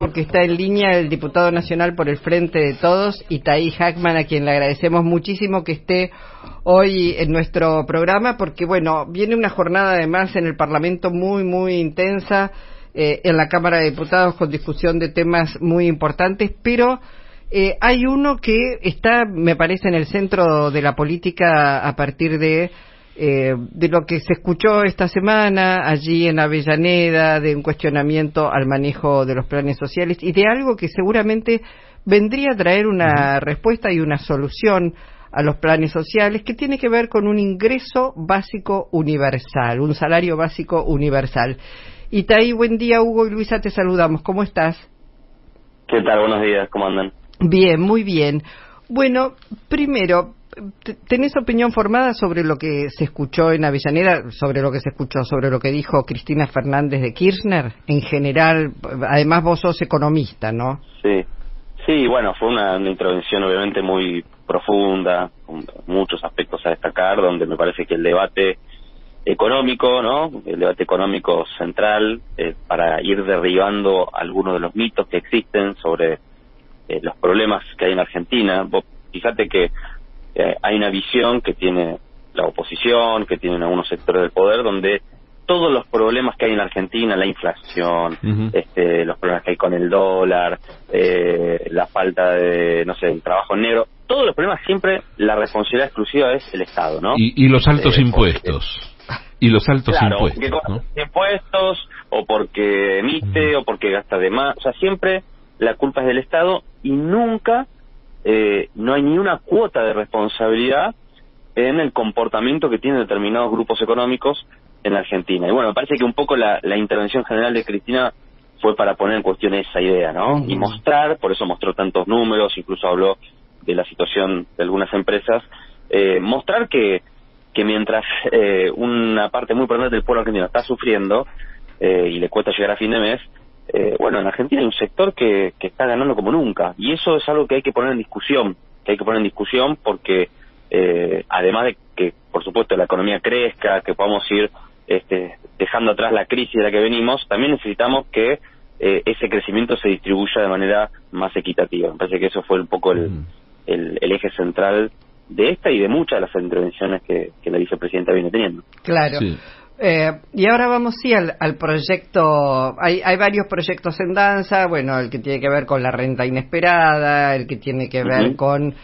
porque está en línea el diputado nacional por el Frente de Todos, Itay Hackman, a quien le agradecemos muchísimo que esté hoy en nuestro programa, porque bueno, viene una jornada además en el Parlamento muy intensa, en la Cámara de Diputados con discusión de temas muy importantes, pero hay uno que está, me parece, en el centro de la política a partir de lo que se escuchó esta semana allí en Avellaneda, de un cuestionamiento al manejo de los planes sociales y de algo que seguramente vendría a traer una respuesta y una solución a los planes sociales, que tiene que ver con un ingreso básico universal, un salario básico universal. Itay, buen día. Hugo y Luisa, te saludamos. ¿Cómo estás? ¿Qué tal? Buenos días. ¿Cómo andan? Bien, muy bien. Bueno, primero, ¿tenés opinión formada sobre lo que se escuchó en Avellaneda, sobre lo que dijo Cristina Fernández de Kirchner? En general, además vos sos economista, ¿no? Sí, bueno, fue una intervención obviamente muy profunda, con muchos aspectos a destacar, donde me parece que el debate económico, ¿no? El debate económico central, para ir derribando algunos de los mitos que existen sobre los problemas que hay en Argentina. Vos fíjate que hay una visión que tiene la oposición, que tienen algunos sectores del poder, donde todos los problemas que hay en Argentina, la inflación, los problemas que hay con el dólar, la falta de, no sé, el trabajo negro, todos los problemas siempre la responsabilidad exclusiva es el Estado, ¿no? Y los altos impuestos. Y los altos impuestos, que ¿no? Impuestos, o porque emite, o porque gasta de más, o sea, siempre la culpa es del Estado y nunca no hay ni una cuota de responsabilidad en el comportamiento que tienen determinados grupos económicos en Argentina. Y bueno, me parece que un poco la intervención general de Cristina fue para poner en cuestión esa idea, ¿no? Y mostrar, por eso mostró tantos números, incluso habló de la situación de algunas empresas, mostrar que mientras una parte muy importante del pueblo argentino está sufriendo y le cuesta llegar a fin de mes, bueno, en Argentina hay un sector que está ganando como nunca, y eso es algo que hay que poner en discusión, porque además de que, por supuesto, la economía crezca, que podamos ir dejando atrás la crisis de la que venimos, también necesitamos que ese crecimiento se distribuya de manera más equitativa. Me parece que eso fue un poco el eje central de esta y de muchas de las intervenciones que la vicepresidenta viene teniendo. Claro. Sí. Y ahora vamos al proyecto. Hay varios proyectos en danza. Bueno, el que tiene que ver con la renta inesperada, el que tiene que ver con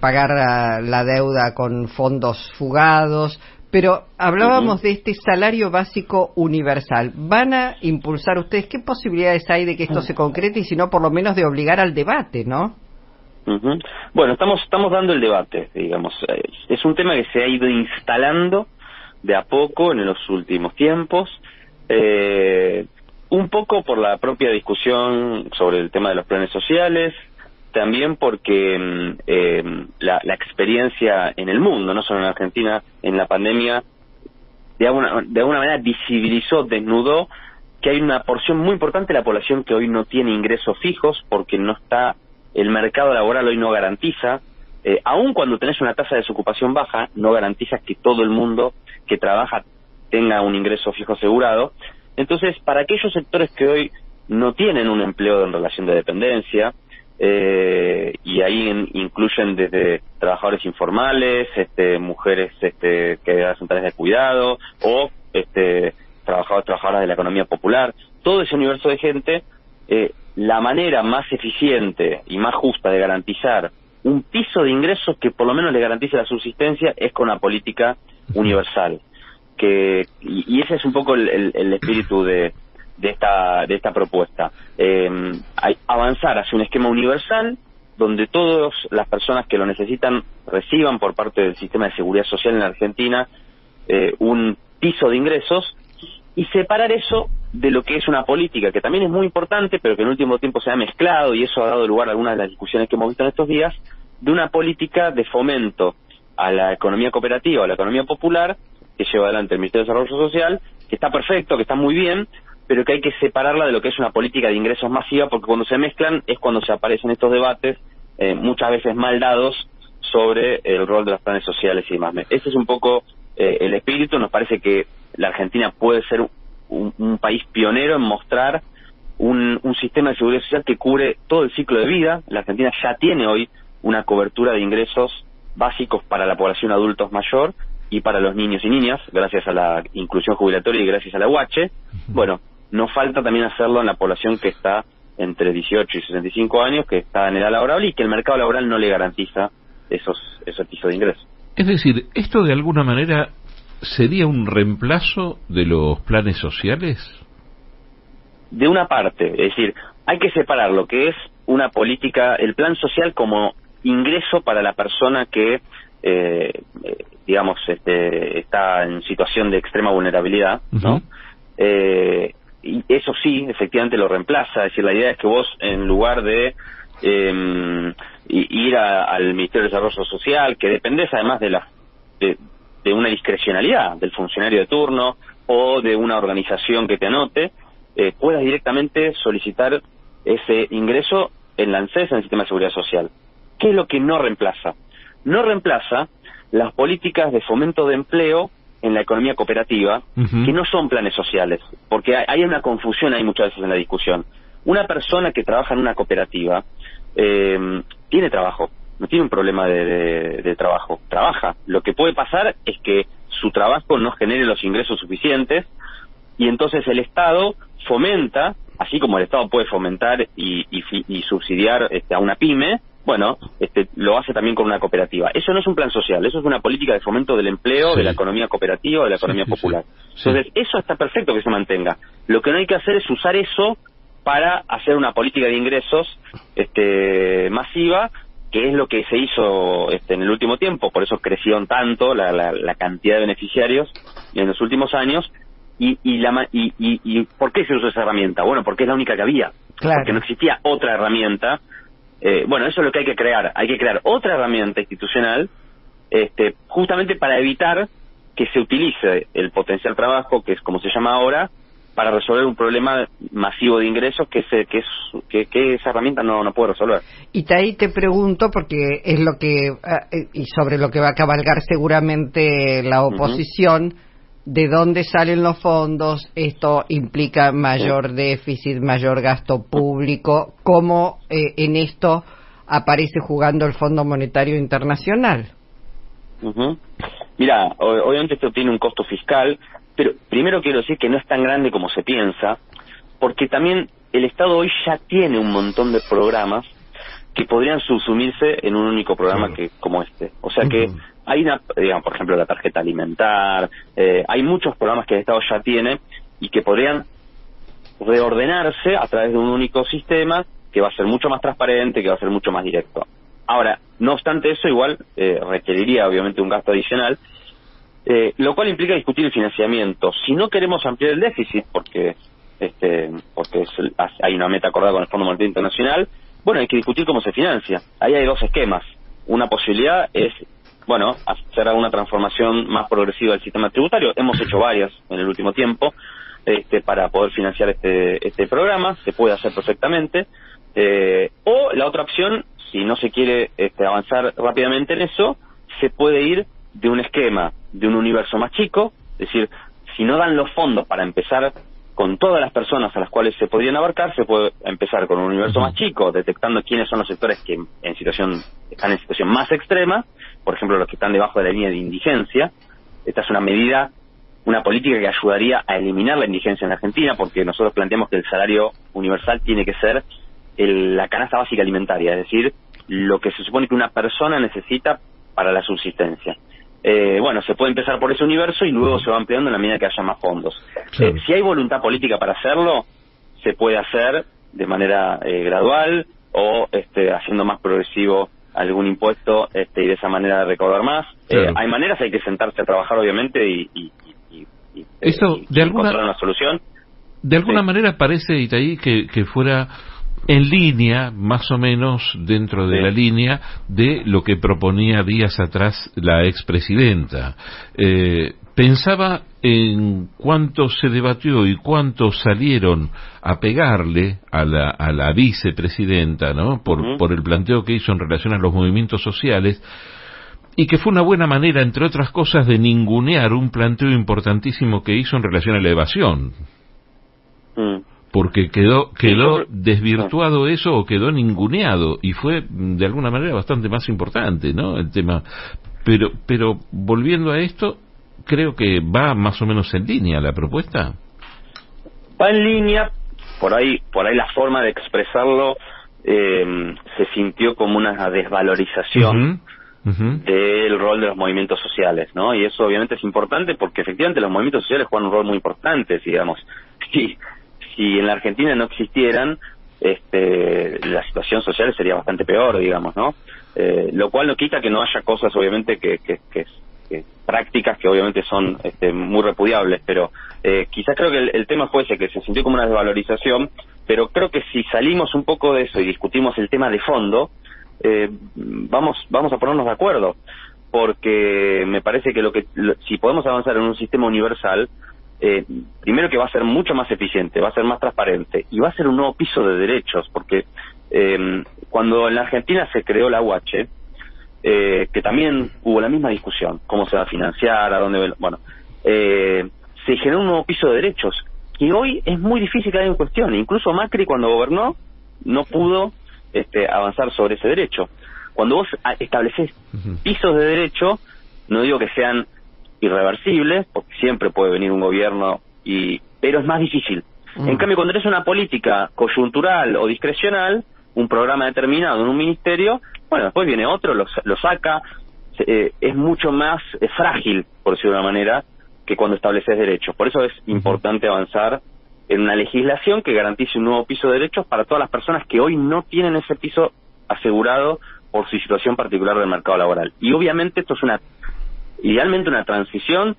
pagar la deuda con fondos fugados. Pero hablábamos de este salario básico universal. ¿Van a impulsar ustedes? ¿Qué posibilidades hay de que esto se concrete y si no, por lo menos de obligar al debate, no? Bueno, estamos dando el debate, digamos. Es un tema que se ha ido instalando de a poco en los últimos tiempos, un poco por la propia discusión sobre el tema de los planes sociales, también porque la experiencia en el mundo, no solo en Argentina, en la pandemia, de alguna manera visibilizó, desnudó que hay una porción muy importante de la población que hoy no tiene ingresos fijos porque no está, el mercado laboral hoy no garantiza, aun cuando tenés una tasa de desocupación baja, no garantiza que todo el mundo que trabaja tenga un ingreso fijo asegurado. Entonces, para aquellos sectores que hoy no tienen un empleo en relación de dependencia, y ahí incluyen desde trabajadores informales, mujeres que hacen tareas de cuidado, o trabajadoras de la economía popular, todo ese universo de gente, la manera más eficiente y más justa de garantizar un piso de ingresos que por lo menos le garantice la subsistencia es con una política universal, y ese es un poco el espíritu de esta propuesta, avanzar hacia un esquema universal donde todas las personas que lo necesitan reciban por parte del sistema de seguridad social en la Argentina un piso de ingresos, y separar eso de lo que es una política que también es muy importante, pero que en el último tiempo se ha mezclado, y eso ha dado lugar a algunas de las discusiones que hemos visto en estos días, de una política de fomento a la economía cooperativa, a la economía popular, que lleva adelante el Ministerio de Desarrollo Social, que está perfecto, que está muy bien, pero que hay que separarla de lo que es una política de ingresos masiva, porque cuando se mezclan es cuando se aparecen estos debates, muchas veces mal dados, sobre el rol de los planes sociales y demás. Ese es un poco el espíritu. Nos parece que la Argentina puede ser un país pionero en mostrar un sistema de seguridad social que cubre todo el ciclo de vida. La Argentina ya tiene hoy una cobertura de ingresos básicos para la población adultos mayor y para los niños y niñas, gracias a la inclusión jubilatoria y gracias a la UH. Bueno, nos falta también hacerlo en la población que está entre 18 y 65 años, que está en edad laborable y que el mercado laboral no le garantiza esos tipos de ingresos. Es decir, ¿esto de alguna manera sería un reemplazo de los planes sociales? De una parte, es decir, hay que separar lo que es una política, el plan social como ingreso para la persona que, digamos, está en situación de extrema vulnerabilidad, ¿no? Y eso sí, efectivamente lo reemplaza. Es decir, la idea es que vos, en lugar de ir al Ministerio de Desarrollo Social, que dependés además de una discrecionalidad del funcionario de turno o de una organización que te anote, puedas directamente solicitar ese ingreso en la ANSES, en el Sistema de Seguridad Social. ¿Qué es lo que no reemplaza? No reemplaza las políticas de fomento de empleo en la economía cooperativa, que no son planes sociales, porque hay una confusión ahí muchas veces en la discusión. Una persona que trabaja en una cooperativa tiene trabajo, no tiene un problema de trabajo, trabaja. Lo que puede pasar es que su trabajo no genere los ingresos suficientes y entonces el Estado fomenta, así como el Estado puede fomentar y subsidiar a una pyme, bueno, lo hace también con una cooperativa. Eso no es un plan social, eso es una política de fomento del empleo, de la economía cooperativa, de la economía popular. Entonces, eso está perfecto que se mantenga. Lo que no hay que hacer es usar eso para hacer una política de ingresos masiva, que es lo que se hizo en el último tiempo. Por eso crecieron tanto la cantidad de beneficiarios en los últimos años. ¿Y por qué se usó esa herramienta? Bueno, porque es la única que había. Claro. Porque no existía otra herramienta. Bueno, eso es lo que hay que crear. Hay que crear otra herramienta institucional justamente para evitar que se utilice el potencial trabajo, que es como se llama ahora, para resolver un problema masivo de ingresos que esa herramienta no puede resolver. Y ahí te pregunto, porque es lo que y sobre lo que va a cabalgar seguramente la oposición, ¿de dónde salen los fondos? Esto implica mayor déficit, mayor gasto público. ¿Cómo en esto aparece jugando el Fondo Monetario Internacional? Mira, obviamente esto tiene un costo fiscal, pero primero quiero decir que no es tan grande como se piensa, porque también el Estado hoy ya tiene un montón de programas que podrían subsumirse en un único programa como este. O sea que hay digamos, por ejemplo, la tarjeta alimentar, hay muchos programas que el Estado ya tiene y que podrían reordenarse a través de un único sistema que va a ser mucho más transparente, que va a ser mucho más directo. Ahora, no obstante eso, igual requeriría obviamente un gasto adicional, lo cual implica discutir el financiamiento. Si no queremos ampliar el déficit, porque hay una meta acordada con el Fondo Monetario Internacional, bueno, hay que discutir cómo se financia. Ahí hay dos esquemas. Una posibilidad es, bueno, hacer una transformación más progresiva del sistema tributario. Hemos hecho varias en el último tiempo para poder financiar este programa. Se puede hacer perfectamente. O la otra opción, si no se quiere avanzar rápidamente en eso, se puede ir de un esquema, de un universo más chico. Es decir, si no dan los fondos para empezar con todas las personas a las cuales se podrían abarcar, se puede empezar con un universo más chico, detectando quiénes son los sectores que están en situación más extrema, por ejemplo, los que están debajo de la línea de indigencia. Esta es una política que ayudaría a eliminar la indigencia en la Argentina, porque nosotros planteamos que el salario universal tiene que ser la canasta básica alimentaria, es decir, lo que se supone que una persona necesita para la subsistencia. Bueno, se puede empezar por ese universo y luego se va ampliando en la medida que haya más fondos. Claro. Si hay voluntad política para hacerlo, se puede hacer de manera gradual o haciendo más progresivo algún impuesto y de esa manera recaudar más. Claro. Hay maneras, hay que sentarse a trabajar obviamente y encontrar una solución. De alguna manera parece, Itaí, que fuera en línea, más o menos dentro de la línea de lo que proponía días atrás la expresidenta. Pensaba en cuánto se debatió y cuántos salieron a pegarle a la vicepresidenta, ¿no? Por el planteo que hizo en relación a los movimientos sociales, y que fue una buena manera, entre otras cosas, de ningunear un planteo importantísimo que hizo en relación a la evasión. porque quedó desvirtuado eso, o quedó ninguneado, y fue de alguna manera bastante más importante, ¿no?, el tema. Pero volviendo a esto, creo que va más o menos en línea la propuesta. Va en línea, por ahí la forma de expresarlo se sintió como una desvalorización del rol de los movimientos sociales, ¿no? Y eso obviamente es importante porque efectivamente los movimientos sociales juegan un rol muy importante, digamos. Si en la Argentina no existieran, la situación social sería bastante peor, digamos, ¿no? Lo cual no quita que no haya cosas, obviamente, que prácticas que obviamente son muy repudiables, pero quizás creo que el tema fue ese, que se sintió como una desvalorización, pero creo que si salimos un poco de eso y discutimos el tema de fondo, vamos a ponernos de acuerdo, porque me parece que si podemos avanzar en un sistema universal, primero que va a ser mucho más eficiente, va a ser más transparente y va a ser un nuevo piso de derechos, porque cuando en la Argentina se creó la UH, que también hubo la misma discusión, cómo se va a financiar, a dónde, se generó un nuevo piso de derechos que hoy es muy difícil que haya en cuestión. Incluso Macri, cuando gobernó, no pudo avanzar sobre ese derecho. Cuando vos estableces pisos de derecho, no digo que sean irreversibles, porque siempre puede venir un gobierno, pero es más difícil. En cambio, cuando eres una política coyuntural o discrecional, un programa determinado en un ministerio, bueno, después viene otro, lo saca, es mucho más frágil, por decirlo de una manera, que cuando estableces derechos. Por eso es importante avanzar en una legislación que garantice un nuevo piso de derechos para todas las personas que hoy no tienen ese piso asegurado por su situación particular del mercado laboral. Y obviamente esto es idealmente una transición.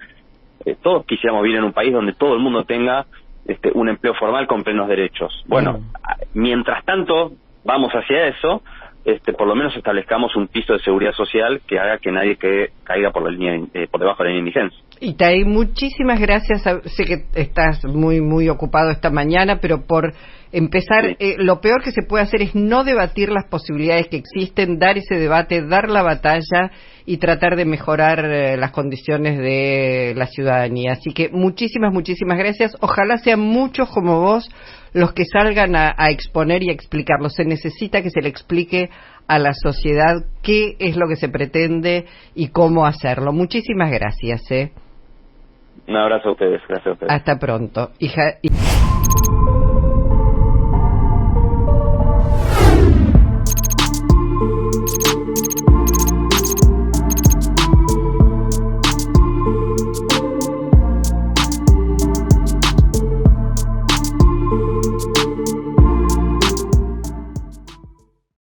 Todos quisiéramos vivir en un país donde todo el mundo tenga un empleo formal con plenos derechos. Bueno, mientras tanto vamos hacia eso, por lo menos establezcamos un piso de seguridad social que haga que nadie caiga por debajo de la línea de indigencia. Itaí, muchísimas gracias. Sé que estás muy muy ocupado esta mañana, pero por empezar, lo peor que se puede hacer es no debatir las posibilidades que existen, dar ese debate, dar la batalla y tratar de mejorar las condiciones de la ciudadanía. Así que muchísimas gracias. Ojalá sean muchos como vos los que salgan a exponer y a explicarlo. Se necesita que se le explique a la sociedad qué es lo que se pretende y cómo hacerlo. Muchísimas gracias. Un abrazo a ustedes. Gracias a ustedes. Hasta pronto.